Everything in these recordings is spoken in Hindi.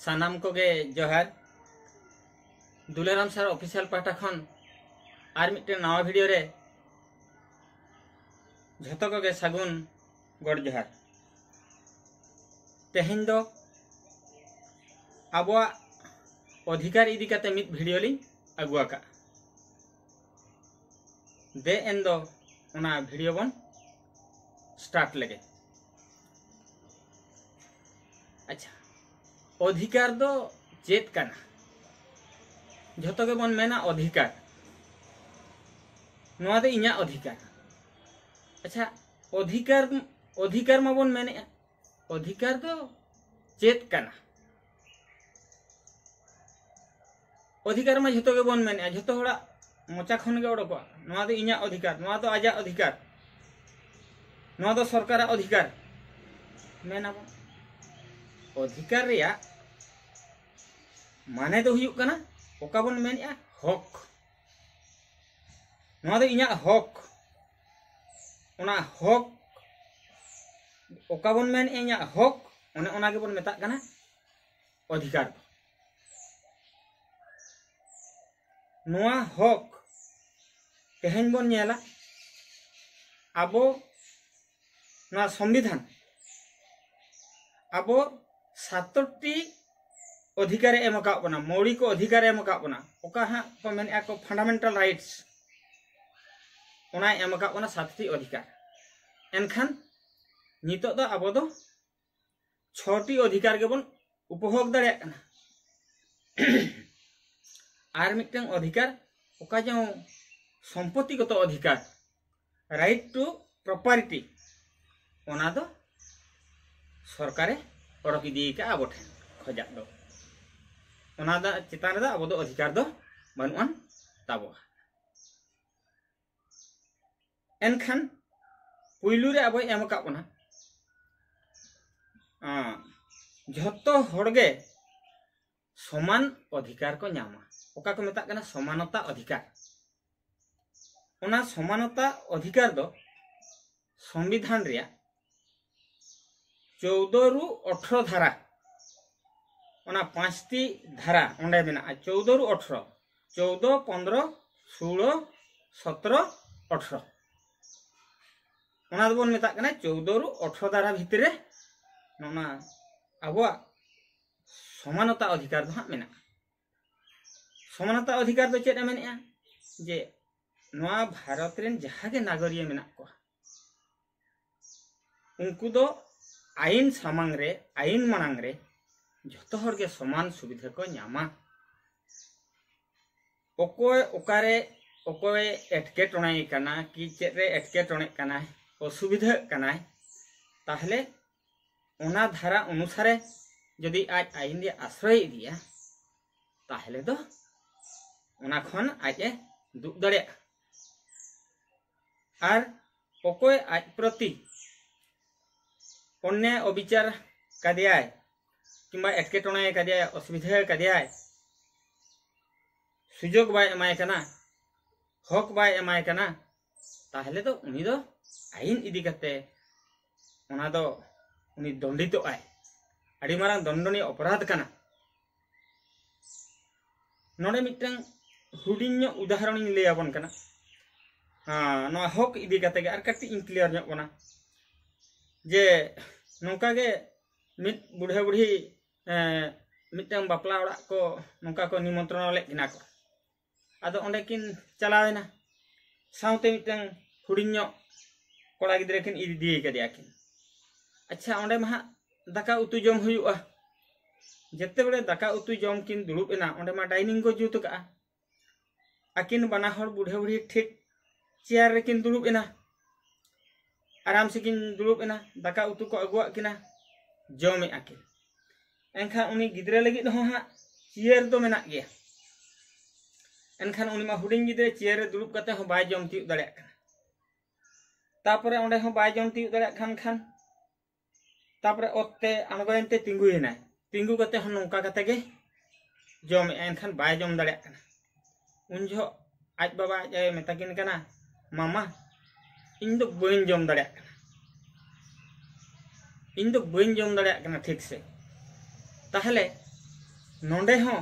सानाम को गे जोहार दुलेराम सर ऑफिशियल पाटा खन आर मिट्टे नवा वीडियो रे झतो को गे सागुन गड़ जोहार। तेहेन दो आबो अधिकार इदी काते मिट वीडियो लिंग अगुआ का दे एन दो ओना वीडियो बन स्टार्ट लगे। अच्छा अधिकार दो चेत काना झतो के बन मेना अधिकार नोआ दे इन्या अधिकार। अच्छा अधिकार अधिकार मा बन मेने अधिकार दो चेत काना अधिकार मा झतो के बन मेने झतो होड़ा मोचा खन के ओडको नोआ दो इन्या अधिकार नोआ दो आजा अधिकार नोआ दो सरकार अधिकार मेना बन अधिकार रिया माने तो हुयुक कना ओका बन मेनिया हक नोआ दो इन्या हक ओना हक ओका बन मेन इन्या हक ओने ओना के बन मेता कना अधिकार। नोआ हक तेहेन बन नेला आबो ना संविधान आबो 7टी अधिकार एम का बना मौलिक अधिकार एम का बना ओका हा को मेन को फंडामेंटल राइट्स ओना एम का बना 7टी अधिकार एनखान नितो दो आबो दो 6टी अधिकार के बन उपभोग दाड़े कना। आर मिटन अधिकार ओका जो सम्पत्तिगत अधिकार राइट टू प्रॉपर्टी ओना दो सरकारे ओडक इदी का आबो ठेन खजा दो ओना दा चितान दा आबो दो अधिकार दो बानुआन ताबो। एनखान पुइलु रे आबो एम का बना झतो होड़गे समान अधिकार को नामा ओका को मेता कना समानता अधिकार। ओना समानता अधिकार दो संविधान रिया 14 रु 18 धारा ओना 5टी धारा ओंडे मेना 14 रु 18 14 15 16 17 18 ओना दोबन मेता कना 14 रु 18 धारा भितर रे नोना आबो समानता अधिकार दो हा मेना। समानता अधिकार दो चेत मेनेया जे नोआ भारत रेन जहाँ के नागरिक मेना को उनको दो आईन सामांग रे आईन मांग रे झतो हर के समान सुविधा को नामा ओकोय ओकारे ओकोय एटके टोनाई कना कि चेत रे एटके टोने कना असुविधा कना ताहले ओना धारा अनुसारे यदि आज आईन रे आश्रय दिया ताहले दो ओना खन आजे दुख दड़े आर ओकोय आज प्रति अन्य अविचार कादियाय किंबा एटकेटोने कादियाय असुविधा कादियाय सुजोग बाय एमाय कना हक बाय एमाय कना ताहले तो उनी दो आईन इदी कते ओना दो उनी दंडितो आय आडी मारांग दंडनीय अपराध कना। नोडे मिटन हुडिन्य उदाहरण इन लेयाबन कना नो हक इदी कते गे आर कटी इन क्लियर ᱧᱚᱜ बना जे नौका गे मिट बुढ़े बुढ़ी मिटन बापला ओड़ा को नौका को निमंत्रण ले किना को आदो ओंडे किन चलावेना साउते मिटन हुडिन्य कोड़ा गिद्रे किन इदी कदिया किन। अच्छा ओंडे मा दाका उतु जम हुयुआ जते बड़े दाका उतु जम किन दुड़ुब एना ओंडे मा डाइनिंग को जुत का आकिन बना हर बुढ़े बुढ़ी ठीक चेयर रे किन दुड़ुब एना आराम से किन दुड़ुब एना दाका उतु को अगुआ किना जमे आकिन एनखान उनी गिद्रे लगी हो हा चेयर दो मेना गया एनखान उनी मा हुडिंग गिद्रे चेयर रे दुड़ुब कते हो बाय जम तिउ दाड़े कना तापरे ओंडे हो बाय जम तिउ दाड़े खान तापरे ओत्ते अणगोयनते तिंगुयना तिंगु कते हो नौका कते गे जम एनखान बाय जम दाड़े कना उन जो आज बाबा जाय मेताकिन कना मामा इन दो बइन जम दाड़े कना इन दो बइन जम दाड़े कना ठीक से ताहले नोंडे हो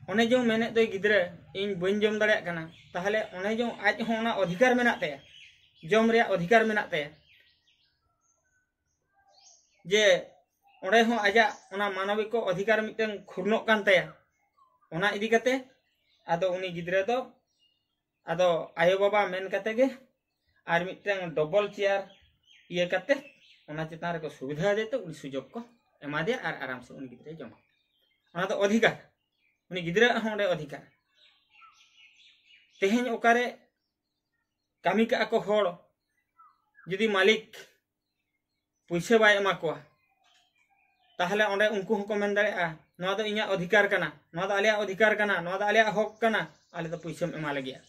ओने जो मेने दो गिद्रे इन बन जम दाड़े कना ताहले ओने जो आज हो ओना अधिकार मेना ते जम रे अधिकार मेना ते जे ओने हो आजा ओना मानविक अधिकार मिटन खुरनो कान तया ओना इदी कते आदो उनी गिद्रे दो आदो आयो बाबा मेन कते गे आर मिटन डबल चेयर ये कते ओना चितान रे को सुविधा दे तो उनी सुजोग को एमा दे आर आराम से उनी गिद्रे जमा ओना तो अधिकार उनी गिद्रे होंडे अधिकार तेहेन ओकारे कामी का को होड़ जुदी मालिक पैसे बाय एमा को ताहले ओंडे उनको हको मेन दाड़ेआ नोआ दो इया अधिकार कना नोआ दो आलिया अधिकार कना नोआ दो आलिया हक कना आले तो पैसे एमा लगिया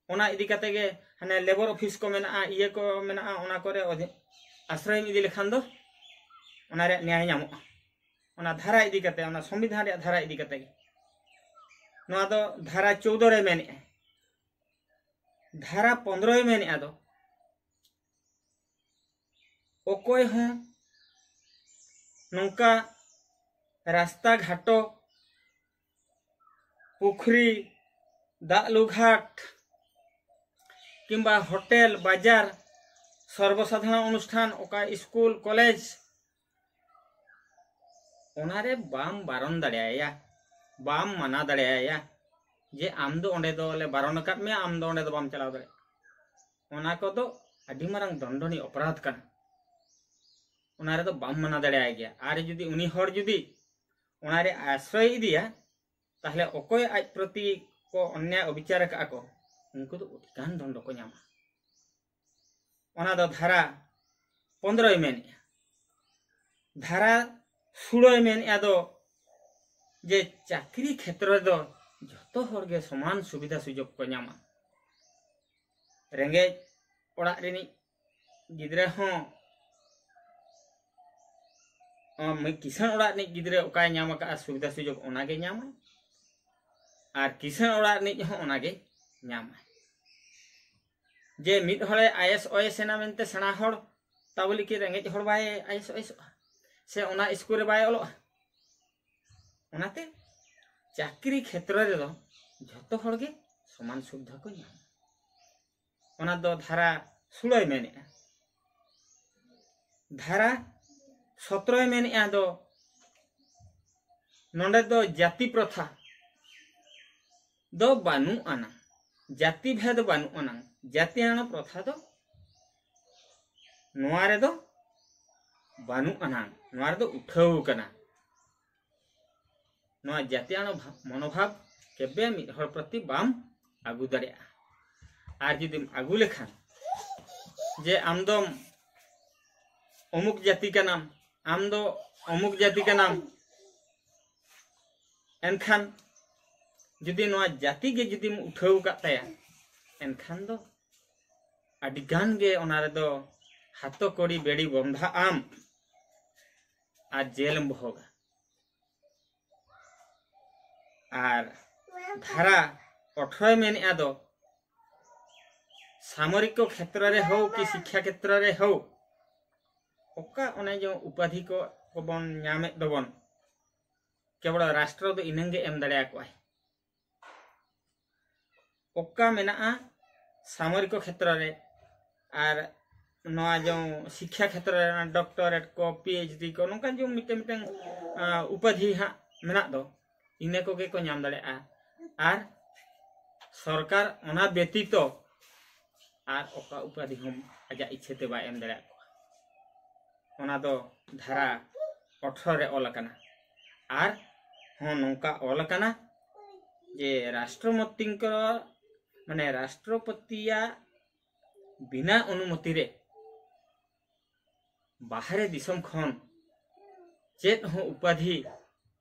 ओना इदी कते गे हाने लेबर ऑफिस को मेना इये को मेना ओना करे आश्रय इदी लेखान दो ओना रे न्याय नामो ओना धारा इदी कते ओना संविधान रे धारा इदी कते नोआ दो धारा 14 रे मेने धारा 15 रे मेने दो ओकोय हो नौका रास्ता घाटो पुखरी दालुघाट किंबा होटेल बाजार सर्वसाधारण अनुष्ठान ओका स्कूल कॉलेज ओनारे बाम बारन दाड़ेया बाम माना दाड़ेया जे आम दो ओंडे दो ले बारन काट में आम दो ओंडे दो बाम चलाव दाड़े ओना को दो अडी मारंग दंडनी अपराध काना ओनारे दो बाम माना दाड़ेया गया आर जुदी उनी हर जुदी ओनारे आश्रय इदिया ताहले ओकोय आज प्रति को अन्याय अविचार का को उनको तो अधिकान दंड को नामा ओना दो धारा 15 मेन धारा 16 मेन दो जे चाकरी क्षेत्र दो जतो हर गे समान सुविधा सुजोग को नामा रेंगे ओड़ा रेनी गिद्रे हो किसान ओड़ा नि गिद्रे ओका नामा का सुविधा सुजोग ओना गे नामा आर किसान ओड़ा नि हो ओना गे नामा जे मिट हळे आईएस ओएस ना मेनते सना हड़ ताबली कि रेंगे हड़ बाय आईएस ओएस से ओना स्कूल रे बाय ओलो ओनाते चाकरी क्षेत्र रे दो जतो हड़ गे समान सुविधा को नाम ओना दो धारा 16 मेने धारा 17 मेने दो नोंडे दो जाति प्रथा दो बानु आना जाति भेद बानु आना जातियान प्रथा दो नोआरे दो बानु आना नोआरे दो उठाव कना नोआ जातियान मनोभाव केबे मिद हर प्रति बाम आगु दाड़ेया आर जुदिम आगु लेखान जे आमदम अमुक जाति का नाम आम दो अमुक जाति का नाम एनखान जुदी नोआ जाति गे जुदिम उठाव का ताया एनखान दो अडिगान गे ओनारे दो हाथो कोड़ी बेड़ी बंधा आम आर जेल बहोगा आर धारा 18 मेन दो सामरिक क्षेत्र रे हो कि शिक्षा क्षेत्र रे हो ओका ओने जो उपाधि को बन नामे दबन केवल राष्ट्र दो इनंगे एम दाड़ेया को ओका मेना सामरिक क्षेत्र रे आर नोआ जो शिक्षा क्षेत्र रे डॉक्टरेट को पीएचडी को नोका जो मिटे मिटे उपाधि हा मेना दो इने को गे को नाम दाड़ेया आर सरकार ओना व्यतीत आर ओका उपाधि हम आजा इच्छेते बा एम दाड़ेया ओना दो धारा 18 रे ओल कना आर हो नोका ओल कना जे राष्ट्रपति माने राष्ट्रपतिया बिना अनुमति रे बाहरे दिसम खन चेत हो उपाधि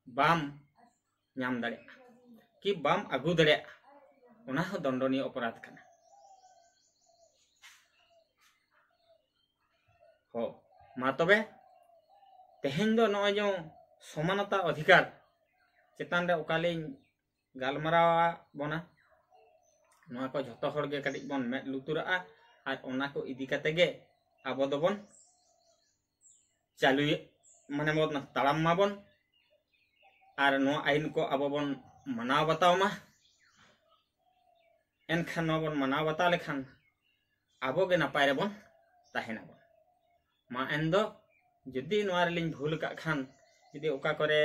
बाम नाम दाड़ेया कि बाम आगु दाड़ेया ओना हो दंडनीय अपराध कना हो मा तबे तेहेन दो नय जो समानता अधिकार चेतान रे ओकाले गालमारावा बना नोआ को जतो हर गे कटिक बन मेद लुतुरा आर ओना को इदी कते गे आबो दोबन चालू माने मोद तालाम माबन और नो आईन को अब बन मनाव बताओ मा एनखान नो बन मनाव बता लेखान आबो गे नापाय रे बन ताहेना बन मा एन दो जुदी नोआ रेलिन भूल का खान जुदी ओका करे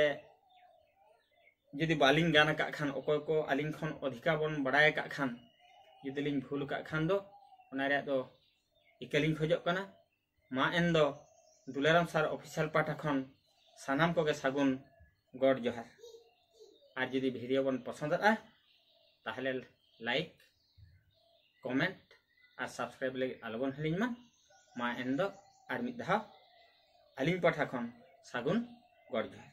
जुदी बालिंग गाना का खान ओकोय को आलिंग खन अधिका बन बड़ाय का खान जुदी लिंग भूल का खान दो ओना रे दो इकलिंग खोजो कना मा एन दो दुलाराम सार ऑफिशियल पाठा खन सानाम को गे सागुन गॉड जोहार आज जुदी वीडियो बन पसंद आ ताहले लाइक कमेंट और सब्सक्राइब लगे आलोबन हलिंग मा एन दो आर मिद धाव आलिंग पाठा खन सागुन गॉड जोहार।